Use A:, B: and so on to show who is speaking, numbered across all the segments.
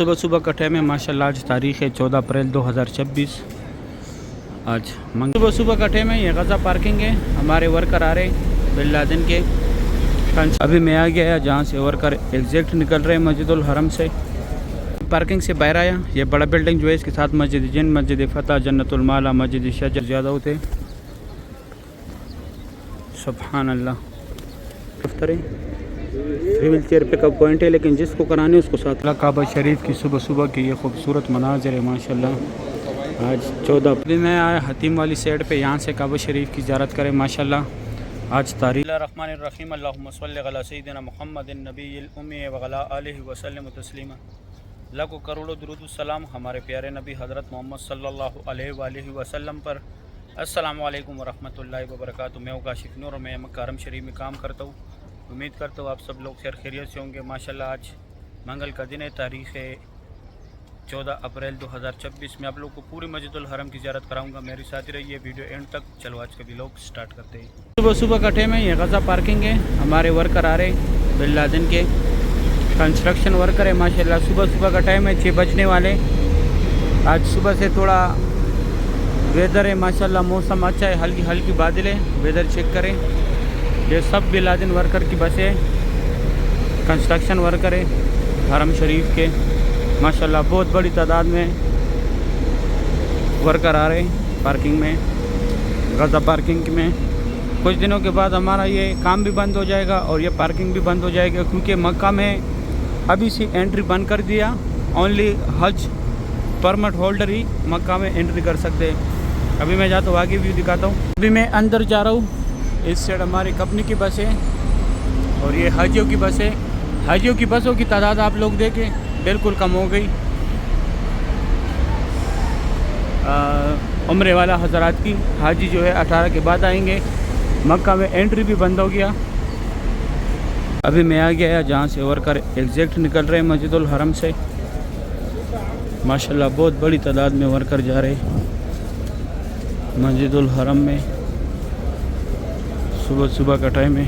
A: सुबह सुबह का टाइम है माशाल्लाह। आज तारीख़ है 14 अप्रैल 2026। आज सुबह सुबह का टाइम है। ये गज़ा पार्किंग है। हमारे वर्कर आ रहे बिन लादेन के। अभी मैं आ गया जहाँ से वर्कर एग्जैक्ट निकल रहे हैं मस्जिदुल हरम से। पार्किंग से बाहर आया। ये बड़ा बिल्डिंग जो है इसके साथ मस्जिद जिन, मस्जिद फ़तह, जन्नतुल माला, मस्जिद शजर ज़्यादा होते। सुभान अल्लाह। दफ्तर व्हील चेयर पिकअप पॉइंट है, लेकिन जिसको कराने उसको साथ। काबा शरीफ की सुबह सुबह की ये खूबसूरत मनाज़िर है माशाल्लाह। आज 14 अप्रैल मैं आया हतीम वाली साइड पे, यहाँ से काबा शरीफ की ज़ियारत करें माशाल्लाह। आज तारीख़ रहमानिर्रहीम अल्लाहुम्मा सल्लि अला सय्यिदिना मुहम्मदिन नबिय्यिल उम्मी व अला आलिहि व सल्लम तस्लीमा। लाखों करोड़ों दुरूद सलाम हमारे प्यारे नबी हज़रत मोहम्मद सल्लल्लाहु अलैहि वसल्लम पर। अस्सलामु अलैकुम व रहमतुल्लाहि व बरकातुहू। मैं काशिफ नूर, मैं मक्का हरम शरीफ में काम करता हूँ। उम्मीद करता हूँ आप सब लोग खैर खैरियत से होंगे माशाल्लाह। आज मंगल का दिन है, तारीख़ है 14 अप्रैल 2026 में आप लोग को पूरी मस्जिदुल हरम की ज़ियारत कराऊंगा। मेरे साथ ही रहिए वीडियो एंड तक। चलो आज का व्लॉग स्टार्ट करते हैं। सुबह सुबह का टाइम है। ये गज़ा पार्किंग है। हमारे वर्कर आ रहे बिन लादेन के कंस्ट्रक्शन वर्कर है माशाल्लाह। सुबह सुबह का टाइम है, 6 बजने वाले। आज सुबह से थोड़ा वेदर है माशाल्लाह, मौसम अच्छा है, हल्की हल्की बादल है। वेदर चेक करें। ये सब बिन लादेन वर्कर की बस है, कंस्ट्रक्शन वर्कर है हरम शरीफ के माशाल्लाह। बहुत बड़ी तादाद में वर्कर आ रहे हैं पार्किंग में, गज़ा पार्किंग में। कुछ दिनों के बाद हमारा ये काम भी बंद हो जाएगा और ये पार्किंग भी बंद हो जाएगा, क्योंकि मक्का में अभी से एंट्री बंद कर दिया। ओनली हज परमिट होल्डर ही मक्का में एंट्री कर सकते हैं। अभी मैं जाता हूँ, आगे व्यू दिखाता हूँ। अभी मैं अंदर जा रहा हूँ। इस साइड हमारी कंपनी की बस है और ये हाजियों की बस है। हाजियों की बसों की तादाद आप लोग देखें बिल्कुल कम हो गई। उम्रे वाला हज़रात की हाजी जो है 18 के बाद आएंगे। मक्का में एंट्री भी बंद हो गया। अभी मैं आ गया जहाँ से वर्कर एग्जैक्ट निकल रहे हैं मस्जिदुल हरम से माशाल्लाह। बहुत बड़ी तादाद में वर्कर जा रहे हैं मस्जिदुल हरम में। सुबह सुबह का टाइम है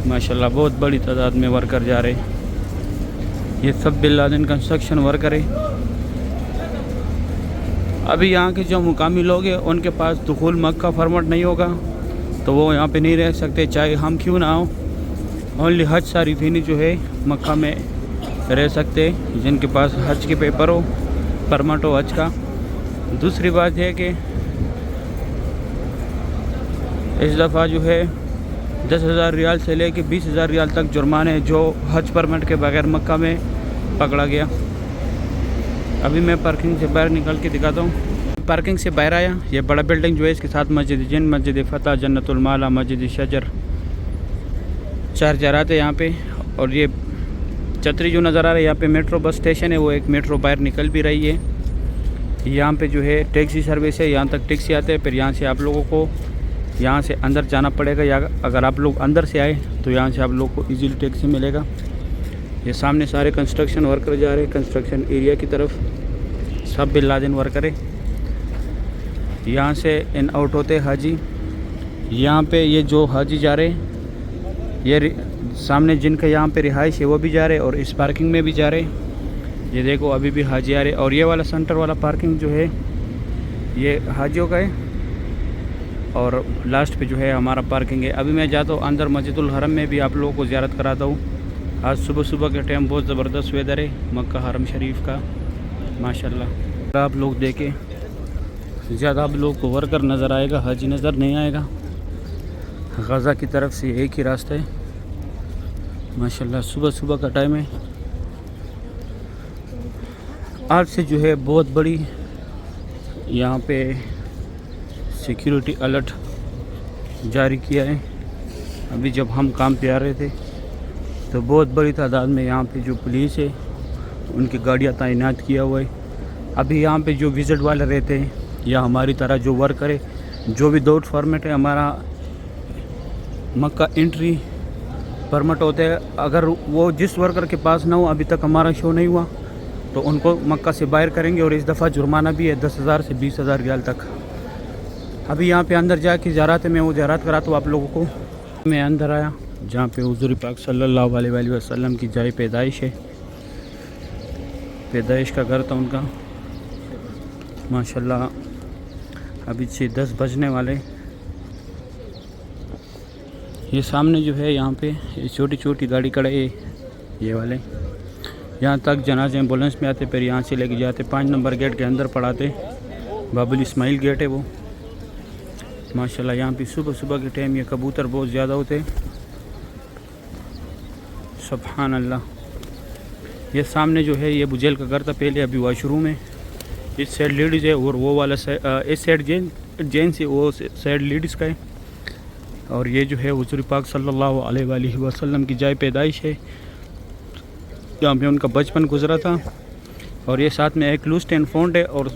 A: माशाल्लाह। बहुत बड़ी तादाद में वर्कर जा रहे हैं। ये सब बिन लादेन कंस्ट्रक्शन वर्कर है। अभी यहाँ के जो मुकामी लोग हैं उनके पास दुखूल मक्का फॉर्मेट नहीं होगा तो वो यहाँ पे नहीं रह सकते, चाहे हम क्यों ना हो। ओनली हज सारिफीन जो है मक्का में रह सकते, जिनके पास हज के पेपर हो, परमिट हो हज का। दूसरी बात है कि इस दफ़ा जो है 10,000 रियाल से लेके 20,000 रियाल तक जुर्माने जो हज परमिट के बगैर मक्का में पकड़ा गया। अभी मैं पार्किंग से बाहर निकल के दिखाता हूँ। पार्किंग से बाहर आया। ये बड़ा बिल्डिंग जो है इसके साथ मस्जिद जिन, मस्जिद फ़तह, जन्नतुल माला, मस्जिद शजर, 4 ज़रात है यहाँ पे। और ये छतरी जो नज़र आ रहा है यहाँ पे मेट्रो बस स्टेशन है, वो एक मेट्रो बाहर निकल भी रही है। यहाँ पे जो है टैक्सी सर्विस है, यहाँ तक टैक्सी आते हैं। फिर यहाँ से आप लोगों को यहाँ से अंदर जाना पड़ेगा, या अगर आप लोग अंदर से आए तो यहाँ से आप लोग को इजीली टैक्सी मिलेगा। ये सामने सारे कंस्ट्रक्शन वर्कर जा रहे हैं कंस्ट्रक्शन एरिया की तरफ। सब बिन लादेन वर्कर है। यहाँ से इन आउट होते हाजी। यहाँ पे ये जो हाजी जा रहे हैं, ये सामने जिनका यहाँ पे रिहाइश है वो भी जा रहे हैं और इस पार्किंग में भी जा रहे हैं। ये देखो अभी भी हाजी आ रहे। और ये वाला सेंटर वाला पार्किंग जो है ये हाजियों का है और लास्ट पे जो है हमारा पार्किंग है। अभी मैं जाता हूँ अंदर मस्जिदुल हरम में भी आप लोगों को ज़ियारत कराता हूँ। आज सुबह सुबह के टाइम बहुत ज़बरदस्त वेदर है मक्का हरम शरीफ का माशाल्लाह। आप लोग देखें, ज़्यादा आप लोग को वर्कर नज़र आएगा, हाजी नज़र नहीं आएगा। गज़ा की तरफ से एक ही रास्ता है माशाल्लाह। सुबह सुबह का टाइम है। आज से जो है बहुत बड़ी यहाँ पे सिक्योरिटी अलर्ट जारी किया है। अभी जब हम काम पे आ रहे थे तो बहुत बड़ी तादाद में यहाँ पे जो पुलिस है उनकी गाड़ियाँ तैनात किया हुआ है। अभी यहाँ पे जो विज़िट वाले रहते हैं या हमारी तरह जो वर्कर है, जो भी दो फॉर्मेट है हमारा मक्का एंट्री परमिट होते हैं, अगर वो जिस वर्कर के पास ना हो, अभी तक हमारा शो नहीं हुआ, तो उनको मक्का से बाहर करेंगे। और इस दफ़ा जुर्माना भी है 10,000 से 20,000 रियाल तक। अभी यहाँ पे अंदर जाके ज़रात में वो ज़रात कराता हूँ आप लोगों को। मैं अंदर आया जहाँ पे हुज़ूर पाक सल्लल्लाहु अलैहि वसल्लम की जाए पैदाइश है। पैदाइश का घर था उनका। माशाल्लाह अभी 10 बजने वाले। ये सामने जो है यहाँ पे छोटी छोटी गाड़ी खड़े ये वाले, यहाँ तक जनाजे एम्बुलेंस में आते, फिर यहाँ से लेके जाते 5 नंबर गेट के अंदर पड़ाते। बाबुल इस्माइल गेट है वो। माशाल्लाह यहाँ पे सुबह सुबह के टाइम ये कबूतर बहुत ज़्यादा होते। सुभान अल्लाह। ये सामने जो है ये बुझेल का घर था पहले, अभी वॉशरूम है। इस साइड लेडीज़ है और वो वाला इस साइड जेंट्स है, वो साइड लेडीज़ का है। और ये जो है हुज़ूर पाक सल्लल्लाहु अलैहि वसल्लम की जाए पैदाइश है, जहाँ पे उनका बचपन गुजरा था। और ये साथ में एक लूस्ट एंड फाउंड है। और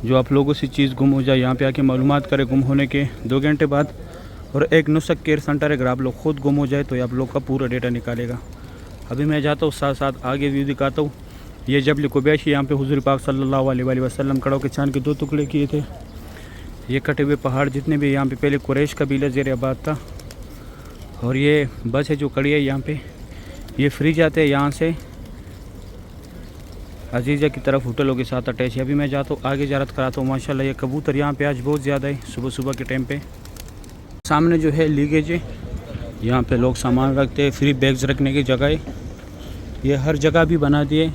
A: जो आप लोगों से चीज़ गुम हो जाए यहाँ पे आके मालूमात करें गुम होने के 2 घंटे बाद। और एक नुस्ख केयर सेंटर है, अगर आप लोग ख़ुद गुम हो जाए तो ये आप लोग का पूरा डेटा निकालेगा। अभी मैं जाता हूँ साथ साथ आगे व्यू दिखाता हूँ। ये जबल कुबैशी, यहाँ पे हुज़ूर पाक सल्लल्लाहु अलैहि वसल्लम कड़ों के चांद के 2 टुकड़े किए थे। ये कटे हुए पहाड़ जितने भी यहाँ पे पहले कुरैश कबीला ज़ेर आबाद था। और ये बस है जो खड़ी है यहाँ पे, ये फ्री जाते हैं यहाँ से अजीज़ा की तरफ होटलों के साथ अटैच है। अभी मैं जाता हूँ आगे ज़ियारत कराता हूँ। माशाल्लाह ये कबूतर यहाँ पे आज बहुत ज़्यादा है सुबह सुबह के टाइम पे। सामने जो है लीगेज है, यहाँ पे लोग सामान रखते हैं, फ्री बैग्स रखने की जगह है। ये हर जगह भी बना दिए।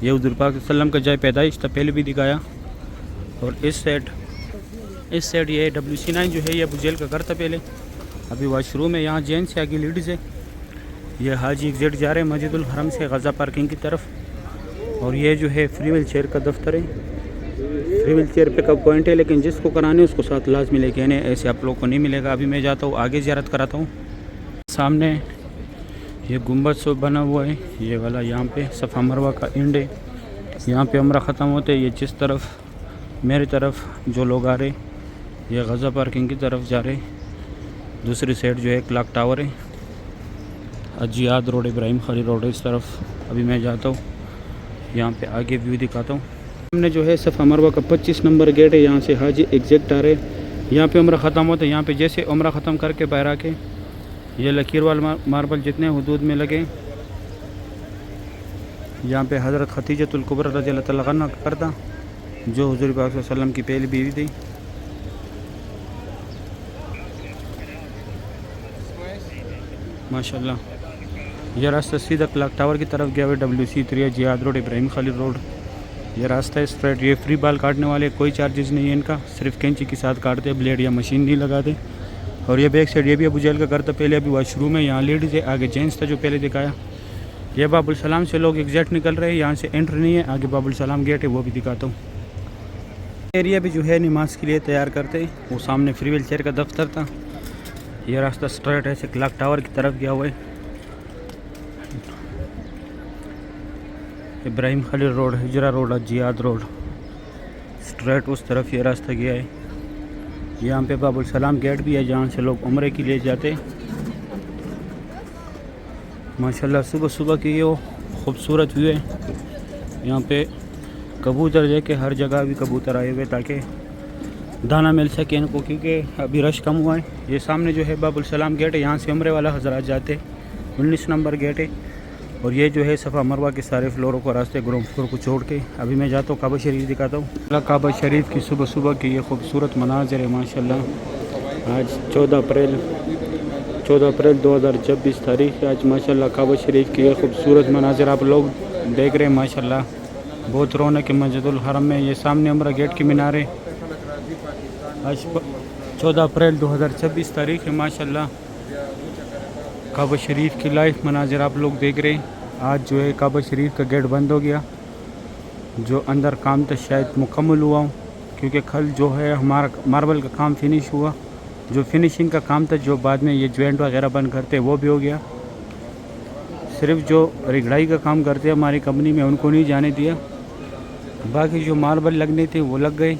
A: ये हुज़ूर पाक सल्लम का जाए पैदाइश था, पहले भी दिखाया। और इस साइड ये WC9 जो है ये अबू जेल का घर था पहले, अभी वॉशरूम है। यहाँ जेंट्स है, आगे लेडीज़ है। ये हाजी एग्जिट जा रहे हैं मस्जिदुल हरम से गज़ा पार्किंग की तरफ। और ये जो है फ्री व्हील चेयर का दफ्तर है। फ्री व्हील चेयर पे कब पॉइंट है, लेकिन जिसको कराने उसको साथ लाजमी लेके आने, ऐसे आप लोग को नहीं मिलेगा। अभी मैं जाता हूँ आगे ज़ियारत कराता हूँ। सामने ये गुंबद सो बना हुआ है, ये वाला यहाँ पे सफ़ा मरवा का एंड है। यहाँ पे उम्रा ख़त्म होते ये जिस तरफ मेरी तरफ जो लोग आ रहे, ये गज़ा पार्किंग की तरफ जा रहे। दूसरी साइड जो है क्लॉक टावर है, अजियाद रोड, इब्राहिम खाली रोड है इस तरफ। अभी मैं जाता हूँ यहाँ पे आगे व्यू दिखाता हूँ। हमने जो है सफ़ा मरवा का 25 नंबर गेट है, यहाँ से हाजी एग्जैक्ट आ रहे। यहाँ पे उम्रा ख़त्म होता है। यहाँ पे जैसे उम्रा ख़त्म करके बाहर आके ये लकीरवाल मार्बल जितने हुदूद में लगे, यहाँ पे हज़रत खतीजतुल कुबरा रज़ियल्लाहु तआला अन्हा का करता, जो हुज़ूर पाक सल्लल्लाहु अलैहि वसल्लम की पहली बीवी थी। माशाल्लाह ये रास्ता सीधा क्लॉक टावर की तरफ गया हुआ। WC3 Ziyad road, Ibrahim Khalid road, ये रास्ता है स्ट्रेट। ये फ्री बाल काटने वाले, कोई चार्जेस नहीं है इनका, सिर्फ कैंची के साथ काटते हैं, ब्लेड या मशीन नहीं लगाते। और ये बैक साइड ये भी अबू जहल का घर था पहले, अभी वॉशरूम है। यहाँ लेडीज़ है, आगे जेंट्स था जो पहले दिखाया। ये बाबुल सलाम से लोग एग्जैक्ट निकल रहे हैं, यहाँ से एंट्री नहीं है। आगे बाबुल सलाम गेट है, वो भी दिखाता हूँ। एरिया भी जो है नमाज के लिए तैयार करते, वो सामने फ्री व्हील चेयर का दफ्तर था। ये रास्ता स्ट्रेट ऐसे क्लॉक टावर की तरफ गया हुआ है। Ibrahim Khalid road, Hijra road, Ziyad road, straight उस तरफ ये रास्ता गया है। यहाँ पे बाबुल सलाम गेट भी है, जहाँ से लोग उम्रे के लिए जाते। माशाल्लाह सुबह सुबह की ये खूबसूरत व्यू है। यहाँ पे कबूतर देखे, हर जगह भी कबूतर आए हुए ताकि दाना मिल सके इनको, क्योंकि अभी रश कम हुआ है। ये सामने जो है बाबुल सलाम गेट है, यहाँ से उम्रे वाला हजरात जाते। 19 नंबर गेट है। और ये जो है सफ़ा मरवा के सारे फ्लोरों को रास्ते ग्राउंड फ्लोर को छोड़ के। अभी मैं जाता हूँ काबा शरीफ दिखाता हूँ। काबा शरीफ की सुबह सुबह की ये खूबसूरत मनाज़र है माशाल्लाह। आज 14 अप्रैल 2026 तारीख है आज। माशाल्लाह काबा शरीफ की ये खूबसूरत मनाज़र आप लोग देख रहे हैं। माशाल्लाह बहुत रौनक है मस्जिदुल हरम में। ये सामने उम्रा गेट की मीनारे। आज 14 अप्रैल 2026 तारीख है। माशाल्लाह काबा शरीफ की लाइव मनाज़र आप लोग देख रहे हैं। आज जो है काबा शरीफ का गेट बंद हो गया, जो अंदर काम था शायद मुकम्मल हुआ, क्योंकि कल जो है हमारा मार्बल का काम फिनिश हुआ। जो फिनिशिंग का काम था, जो बाद में ये जॉइंट वगैरह बंद करते वो भी हो गया। सिर्फ जो रिगड़ाई का काम करते हैं हमारी कंपनी में, उनको नहीं जाने दिया। बाकी जो मार्बल लगने थे वो लग गए।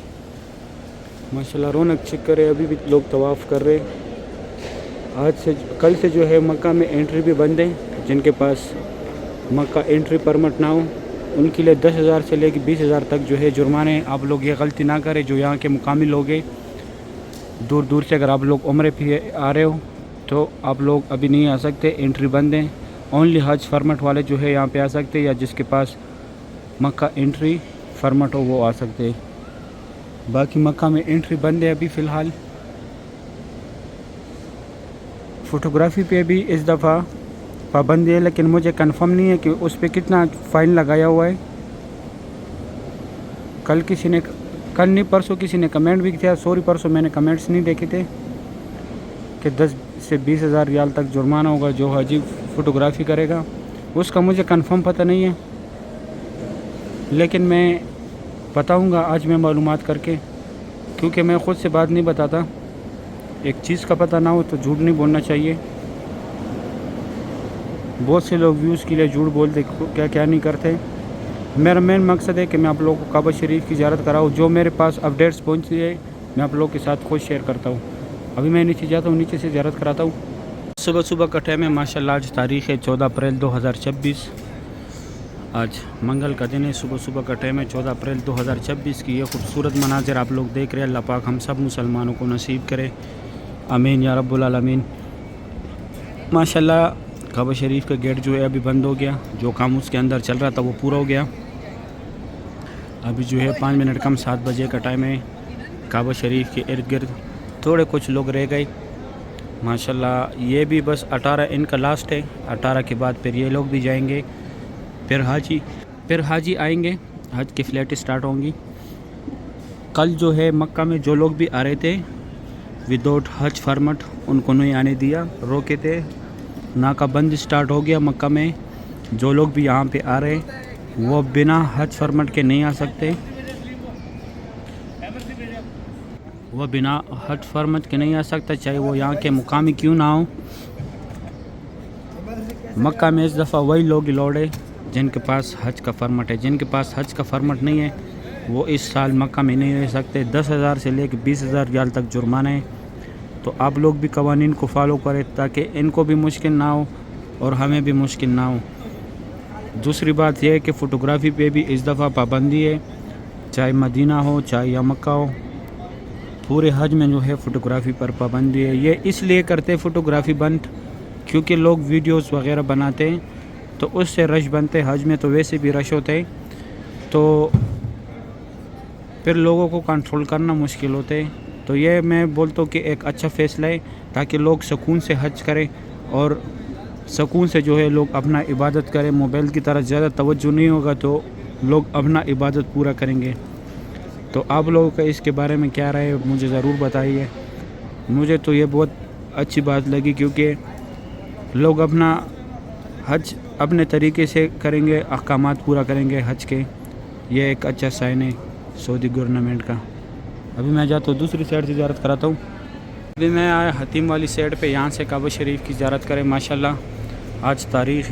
A: माशाल्लाह रौनक चेक करे। अभी भी लोग तवाफ़ कर रहे हैं। आज से कल से जो है मक्का में एंट्री भी बंद है। जिनके पास मक्का एंट्री परमिट ना हो उनके लिए 10,000 से लेकर 20,000 तक जो है जुर्माने। आप लोग ये गलती ना करें, जो यहाँ के मुकामी लोग हैं दूर दूर से। अगर आप लोग उम्रे पे आ रहे हो तो आप लोग अभी नहीं आ सकते, एंट्री बंद है। ओनली हज परमिट वाले जो है यहाँ पे आ सकते हैं, या जिसके पास मक्का एंट्री फॉर्मेट हो वो आ सकते हैं। बाकी मक्का में एंट्री बंद है अभी फ़िलहाल। फ़ोटोग्राफ़ी पे भी इस दफ़ा पाबंदी है, लेकिन मुझे कंफर्म नहीं है कि उस पर कितना फ़ाइन लगाया हुआ है। कल नहीं परसों किसी ने कमेंट भी किया, सॉरी परसों मैंने कमेंट्स नहीं देखे थे, कि 10 से 20 हज़ार रियाल तक जुर्माना होगा जो हाजी फ़ोटोग्राफ़ी करेगा। उसका मुझे कंफर्म पता नहीं है, लेकिन मैं बताऊंगा आज मैं मालूमात करके, क्योंकि मैं ख़ुद से बात नहीं बताता। एक चीज़ का पता ना हो तो झूठ नहीं बोलना चाहिए। बहुत से लोग व्यूज़ के लिए झूठ बोलते क्या क्या नहीं करते। मेरा मेन मकसद है कि मैं आप लोगों को काबा शरीफ की ज़ियारत कराऊँ। जो मेरे पास अपडेट्स पहुँची है मैं आप लोगों के साथ खुद शेयर करता हूँ। अभी मैं नीचे जाता हूँ, नीचे से ज़ियारत कराता हूँ। सुबह सुबह का टाइम है माशाल्लाह। आज तारीख़ है 14 अप्रैल 2026। आज मंगल का दिन है। सुबह सुबह का टाइम है 14 अप्रैल 2026 की। ये खूबसूरत मनाज़र आप लोग देख रहे हैं। अल्लाह पाक हम सब मुसलमानों को नसीब करे, आमीन या रब्बुल आलमीन। माशाल्लाह काबा शरीफ का गेट जो है अभी बंद हो गया। जो काम उसके अंदर चल रहा था वो पूरा हो गया। अभी जो है 5 मिनट कम 7 बजे का टाइम है। काबा शरीफ के इर्द गिर्द थोड़े कुछ लोग रह गए माशाल्लाह। ये भी बस 18 इनका लास्ट है। 18 के बाद फिर ये लोग भी जाएंगे, फिर हाजी आएंगे। हज की फ़्लाइट स्टार्ट होंगी। कल जो है मक्का में जो लोग भी आ रहे थे विदाउट हज फॉर्मेट, उनको नहीं आने दिया, रोके थे। नाका बंद स्टार्ट हो गया मक्का में। जो लोग भी यहाँ पे आ रहे वो बिना हज फॉर्मेट के नहीं आ सकते। वो बिना हज फॉर्मेट के नहीं आ सकता, चाहे वो यहाँ के मुकामी क्यों ना हो। मक्का में इस दफ़ा वही लोग लौटे जिनके पास हज का फॉर्मेट है। जिनके पास हज का फॉर्मेट नहीं है वो इस साल मक्का में नहीं रह सकते। 10,000 से लेकर 20,000 रियाल तक जुर्माना है। तो आप लोग भी कवानीन को फॉलो करें ताकि इनको भी मुश्किल ना हो और हमें भी मुश्किल ना हो। दूसरी बात यह है कि फ़ोटोग्राफ़ी पे भी इस दफ़ा पाबंदी है, चाहे मदीना हो चाहे या मक्का हो। पूरे हज में जो है फ़ोटोग्राफ़ी पर पाबंदी है। ये इसलिए करते फ़ोटोग्राफ़ी बंद क्योंकि लोग वीडियोस वगैरह बनाते हैं तो उससे रश बनते। हज में तो वैसे भी रश होते हैं, तो फिर लोगों को कंट्रोल करना मुश्किल होते हैं। तो ये मैं बोलता हूँ कि एक अच्छा फ़ैसला है ताकि लोग सुकून से हज करें और सुकून से जो है लोग अपना इबादत करें। मोबाइल की तरफ ज़्यादा तवज्जो नहीं होगा तो लोग अपना इबादत पूरा करेंगे। तो आप लोगों का इसके बारे में क्या राय है मुझे ज़रूर बताइए। मुझे तो ये बहुत अच्छी बात लगी क्योंकि लोग अपना हज अपने तरीके से करेंगे, अहकामात पूरा करेंगे हज के। ये एक अच्छा साइन है सऊदी गवर्नमेंट का। अभी मैं जाता हूँ दूसरी साइड से ज़ियारत कराता हूँ। अभी मैं आया हतीम वाली साइड पे, यहाँ से काबा शरीफ की ज़ियारत करें। माशाल्लाह आज तारीख़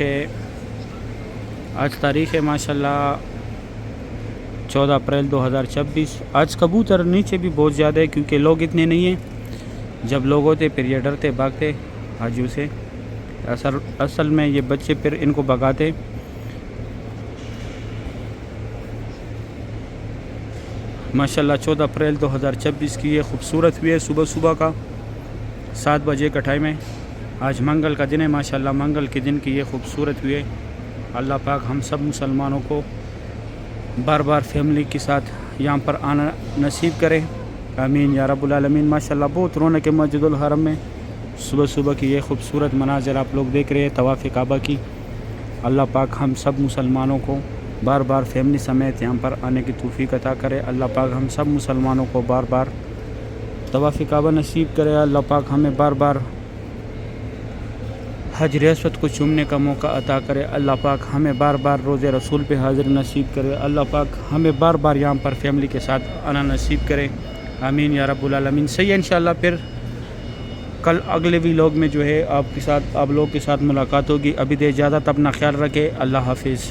A: है माशाल्लाह 14 अप्रैल 2026। आज कबूतर नीचे भी बहुत ज़्यादा है क्योंकि लोग इतने नहीं हैं। जब लोग होते फिर ये डरते भागते हाजियों से। असल में ये बच्चे फिर इनको भगाते। माशाल्लाह 14 अप्रैल 2026 की ये खूबसूरत हुई है। सुबह सुबह का 7 बजे का टाइम है। आज मंगल का दिन है माशाल्लाह। मंगल के दिन की ये खूबसूरत हुई है। अल्लाह पाक हम सब मुसलमानों को बार बार फैमिली के साथ यहाँ पर आना नसीब करे, आमीन या रब्बुल आलमीन। माशाल्लाह बहुत रौनक है मस्जिदुल हरम में। सुबह सुबह की ये खूबसूरत मनाज़र आप लोग देख रहे हैं तवाफ़ काबा की। अल्लाह पाक हम सब मुसलमानों को बार बार फैमिली समेत यहाँ पर आने की तौफीक अता करे। अल्लाह पाक हम सब मुसलमानों को बार बार तवाफ़ काबा नसीब करे। अल्लाह पाक हमें बार बार हज रियासत को चूमने का मौका अता करे। अल्लाह पाक हमें बार बार रोज़े रसूल पे हाज़िर नसीब करे। अल्लाह पाक हमें बार बार यहाँ पर फैमिली के साथ आना नसीब करे, आमीन या रब्बुल आलमीन। सही है इंशाल्लाह। फिर कल अगले व्लॉग में जो है आप लोगों के साथ मुलाकात होगी। अभी दे इजाज़त, अपना ख्याल रखें। अल्लाह हाफिज़।